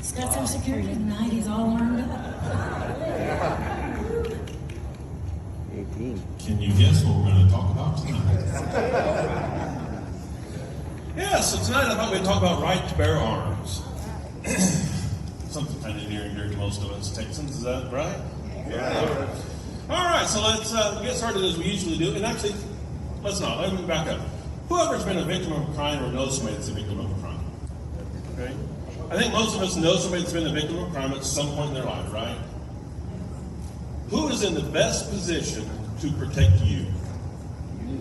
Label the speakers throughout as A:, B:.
A: He's got some security tonight. He's all armed up.
B: 18.
C: Can you guess what we're going to talk about tonight? Yeah, so tonight I thought we'd talk about right to bear arms. Something kind of near and dear to most of us Texans, is that right? Yeah. All right, so let's get started as we usually do. And actually, let's not. Let me back up. Whoever's been a victim of a crime or knows somebody that's a victim of a crime. Okay? I think most of us know somebody that's been a victim of a crime at some point in their life, right? Who is in the best position to protect you?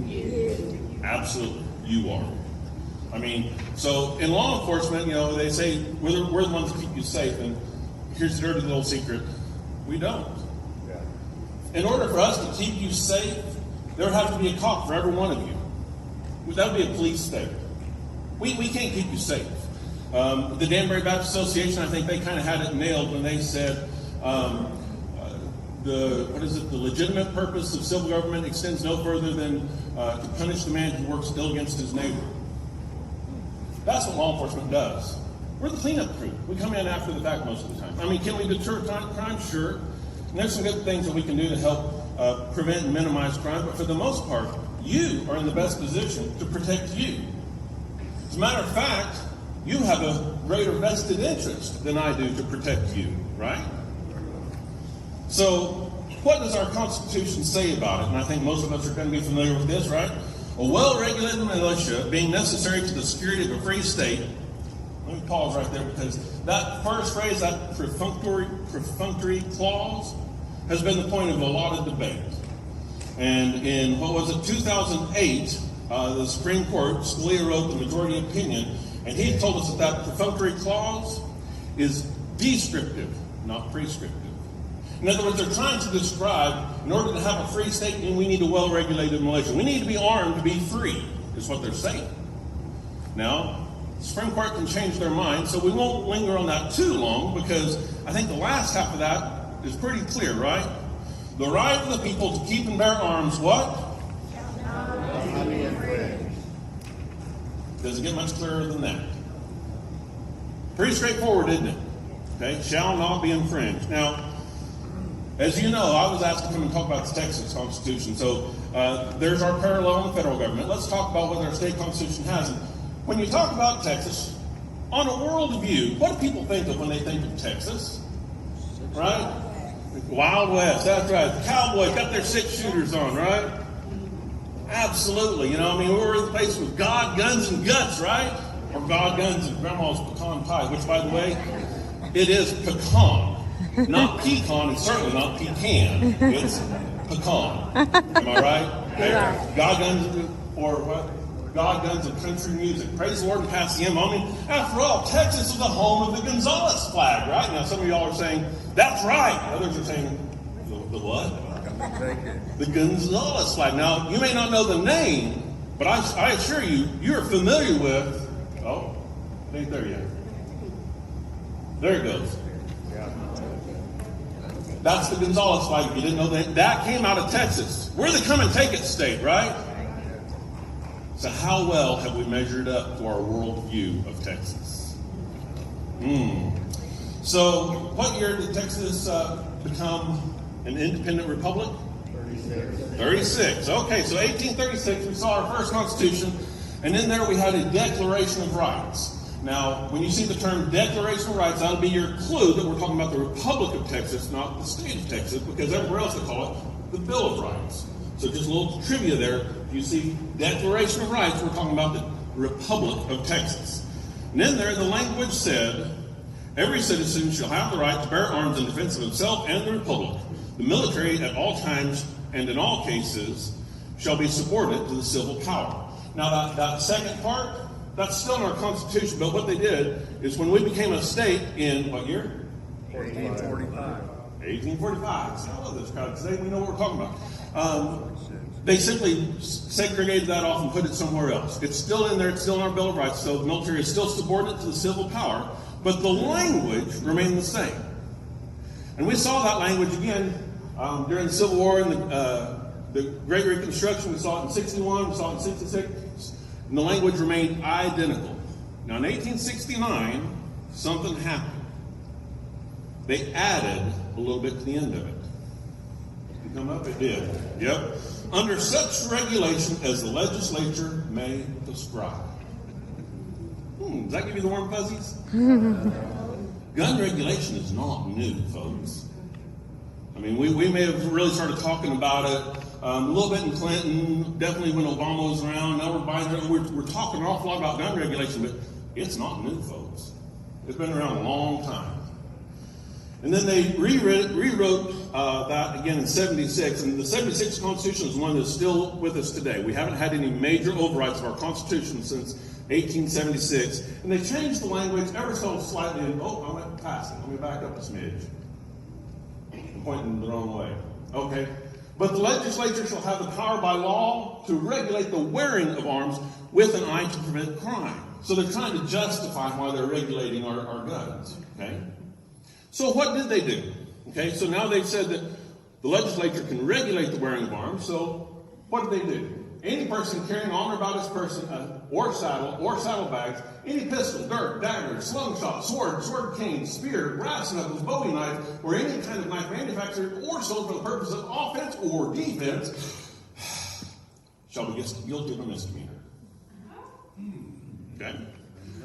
C: You. Absolutely, you are. I mean, so in law enforcement, you know, they say we're the ones that keep you safe, and here's the dirty little secret: we don't. Yeah. In order for us to keep you safe, there would have to be a cop for every one of you. That would be a police state. We can't keep you safe. The Danbury Baptist Association, I think they kind of had it nailed when they said the legitimate purpose of civil government extends no further than to punish the man who works ill against his neighbor. That's what law enforcement does. We're the cleanup crew. We come in after the fact most of the time. I mean, can we deter crime? Sure. And there's some good things that we can do to help prevent and minimize crime, but for the most part, you are in the best position to protect you. As a matter of fact, you have a greater vested interest than I do to protect you, right? So, what does our Constitution say about it? And I think most of us are going to be familiar with this, right? A well-regulated militia being necessary to the security of a free state. Let me pause right there, because that first phrase, that perfunctory clause, has been the point of a lot of debate. And in, 2008, the Supreme Court, Scalia wrote the majority opinion, and he told us that perfunctory clause is descriptive, not prescriptive. In other words, they're trying to describe, in order to have a free state, we need a well-regulated militia. We need to be armed to be free, is what they're saying. Now, the Supreme Court can change their mind, so we won't linger on that too long, because I think the last half of that is pretty clear, right? The right of the people to keep and bear arms, what? Does it get much clearer than that? Pretty straightforward, isn't it? Okay, shall not be infringed. Now, as you know, I was asked to come and talk about the Texas Constitution. So there's our parallel in the federal government. Let's talk about what our state constitution has. And when you talk about Texas, on a world view, what do people think of when they think of Texas? Right? Wild West, that's right. The cowboys got their 6-shooters on, right? Absolutely. You know, I mean, we're in the place with God, guns, and guts, right? Or God, guns, and Grandma's pecan pie, which, by the way, it is pecan. Not pecan, and certainly not pecan. It's pecan. Am I right? There. God, guns, or what? God, guns, and country music. Praise the Lord and pass the hymn. I mean, after all, Texas is the home of the Gonzales flag, right? Now, some of y'all are saying, that's right. Others are saying, the what? The Gonzales flag. Now, you may not know the name, but I assure you, you're familiar with, it ain't there yet. There it goes. That's the Gonzales flag. If you didn't know that came out of Texas. We're the come and take it state, right? So how well have we measured up to our world view of Texas? So what year did Texas become an independent republic? 36. Okay, so 1836, we saw our first constitution, and in there we had a Declaration of Rights. Now, when you see the term Declaration of Rights, that'll be your clue that we're talking about the Republic of Texas, not the state of Texas, because everywhere else they call it the Bill of Rights. So just a little trivia there. If you see Declaration of Rights, we're talking about the Republic of Texas. And in there, the language said, every citizen shall have the right to bear arms in defense of himself and the Republic. The military at all times and in all cases shall be subordinate to the civil power. Now, that second part, that's still in our Constitution, but what they did is when we became a state in what year?
B: 1845.
C: 1845. So I love this crowd. Today we know what we're talking about. They simply segregated that off and put it somewhere else. It's still in there. It's still in our Bill of Rights. So the military is still subordinate to the civil power, but the language remained the same. And we saw that language again during the Civil War and the Great Reconstruction. We saw it in 61. We saw it in 66. And the language remained identical. Now, in 1869, something happened. they added a little bit to the end of it. Did it come up? It did. Yep. Under such regulation as the legislature may prescribe. Does that give you the warm fuzzies? Gun regulation is not new, folks. I mean, we may have really started talking about it a little bit in Clinton, definitely when Obama was around. Now we're Biden. We're talking an awful lot about gun regulation, but it's not new, folks. It's been around a long time. And then they rewrote that again in 76. And the 76 Constitution is one that's still with us today. We haven't had any major overrides of our Constitution since 1876. And they changed the language ever so slightly. Oh, I'm passing. Let me back up a smidge. I'm pointing the wrong way. Okay. But the legislature shall have the power by law to regulate the wearing of arms with an eye to prevent crime. So they're trying to justify why they're regulating our guns. Okay. So what did they do? Okay, so now they've said that the legislature can regulate the wearing of arms. So what did they do? Any person carrying on or about his person or saddlebags, any pistol, dirk, dagger, slingshot, sword cane, spear, brass knuckles, bowie knife, or any kind of knife manufactured or sold for the purpose of offense or defense shall be guilty of a misdemeanor. Okay?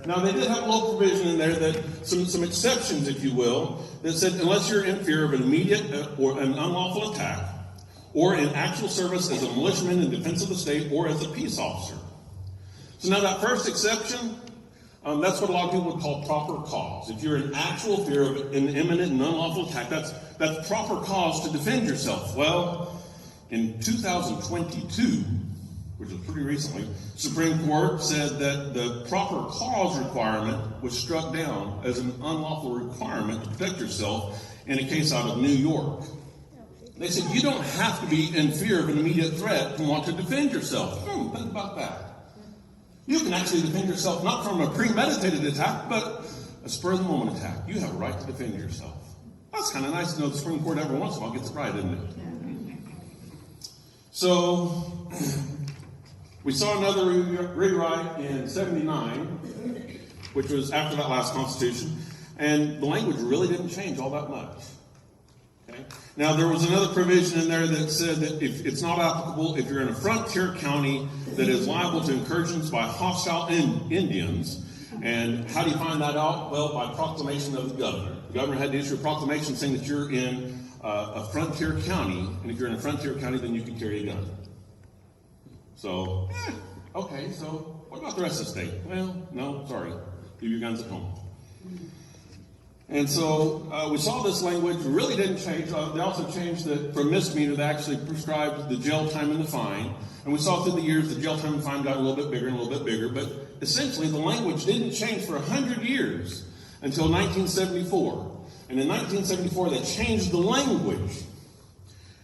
C: Now, they did have a little provision in there that some exceptions, if you will, that said unless you're in fear of an immediate or an unlawful attack, or in actual service as a militiaman in defense of the state, or as a peace officer. So now that first exception, that's what a lot of people would call proper cause. If you're in actual fear of an imminent and unlawful attack, that's proper cause to defend yourself. Well, in 2022, which was pretty recently, Supreme Court said that the proper cause requirement was struck down as an unlawful requirement to protect yourself in a case out of New York. They said you don't have to be in fear of an immediate threat to want to defend yourself. Think about that. You can actually defend yourself not from a premeditated attack, but a spur-of-the-moment attack. You have a right to defend yourself. That's kind of nice to know the Supreme Court every once in a while gets it right, isn't it? So we saw another rewrite in 79, which was after that last Constitution, and the language really didn't change all that much. Okay? Now, there was another provision in there that said that if it's not applicable if you're in a frontier county that is liable to incursions by hostile Indians. And how do you find that out? Well, by proclamation of the governor. The governor had to issue a proclamation saying that you're in a frontier county, and if you're in a frontier county, then you can carry a gun. So, okay, so what about the rest of the state? Well, no, sorry. Leave your guns at home. And so we saw this language really didn't change. They also changed that from misdemeanor, they actually prescribed the jail time and the fine. And we saw through the years the jail time and fine got a little bit bigger and a little bit bigger. But essentially, the language didn't change for 100 years until 1974. And in 1974, they changed the language.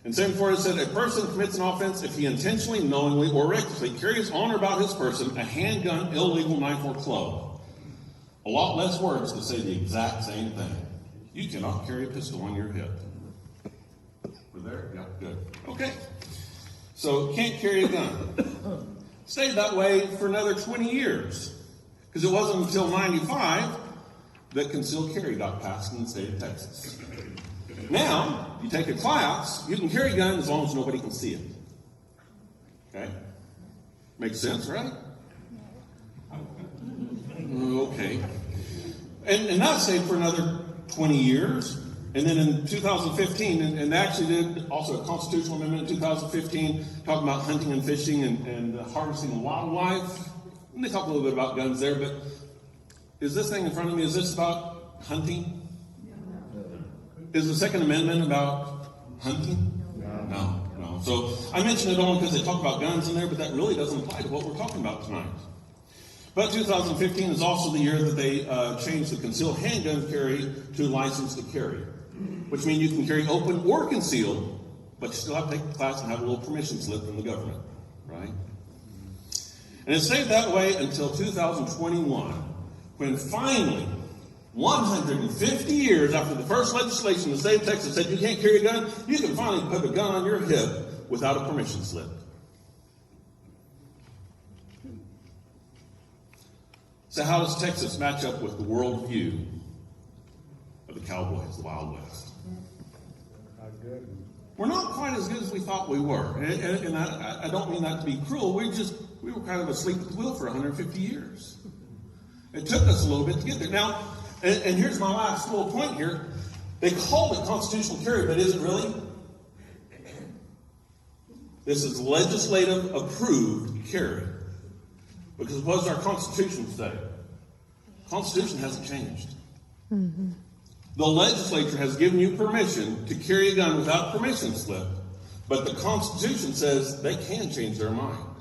C: In 74, it said, a person commits an offense if he intentionally, knowingly, or recklessly carries on or about his person a handgun, illegal knife, or club. A lot less words to say the exact same thing. You cannot carry a pistol on your hip. We're there? Yeah, good. Okay. So, can't carry a gun. Stayed that way for another 20 years. Because it wasn't until 95 that concealed carry got passed in the state of Texas. Now, you take a class, you can carry a gun as long as nobody can see it. Okay? Makes sense, right? Okay. And that stayed for another 20 years. And then in 2015, and they actually did also a constitutional amendment in 2015 talking about hunting and fishing and harvesting wildlife. And they talk a little bit about guns there, but is this thing in front of me, is this about hunting? Is the Second Amendment about hunting? No. So I mention it only because they talk about guns in there, but that really doesn't apply to what we're talking about tonight. But 2015 is also the year that they changed the concealed handgun carry to license to carry, which means you can carry open or concealed, but you still have to take the class and have a little permission slip from the government, right? And it stayed that way until 2021, when finally, 150 years after the first legislation in the state of Texas said you can't carry a gun, you can finally put a gun on your hip without a permission slip. So how does Texas match up with the worldview of of the Cowboys, the Wild West.
B: Not good.
C: We're not quite as good as we thought we were. And I don't mean that to be cruel. We were kind of asleep at the wheel for 150 years. It took us a little bit to get there. Now, and here's my last little point here. They called it constitutional carry, but is it really? This is legislative approved carry. Because what does our Constitution say? The Constitution hasn't changed. Mm-hmm. The legislature has given you permission to carry a gun without permission slip, but the Constitution says they can change their mind.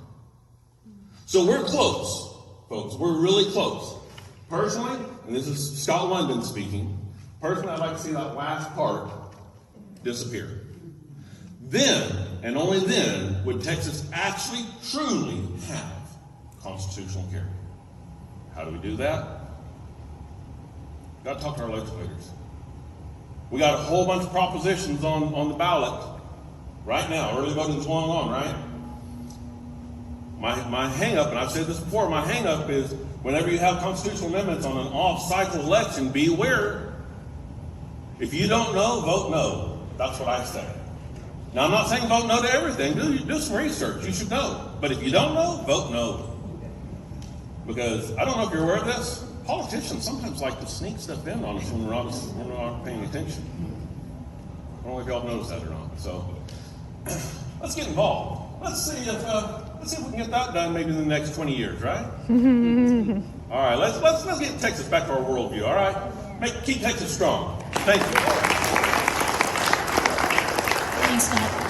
C: So we're close, folks. We're really close. Personally, and this is Scott London speaking, personally I'd like to see that last part disappear. Then, and only then, would Texas actually truly have constitutional carry. How do we do that? Got to talk to our legislators. We got a whole bunch of propositions on the ballot right now. Early voting is going on, right? My hang-up, and I've said this before, my hang-up is whenever you have constitutional amendments on an off-cycle election, be aware. If you don't know, vote no. That's what I say. Now, I'm not saying vote no to everything. Do some research. You should know. But if you don't know, vote no. Because I don't know if you're aware of this. Politicians sometimes like to sneak stuff in on us when we're not paying attention. I don't know if y'all noticed that or not. So let's get involved. Let's see if we can get that done maybe in the next 20 years, right? All right, let's get Texas back to our worldview. All right, keep Texas strong. Thank you.
A: Thanks, Scott.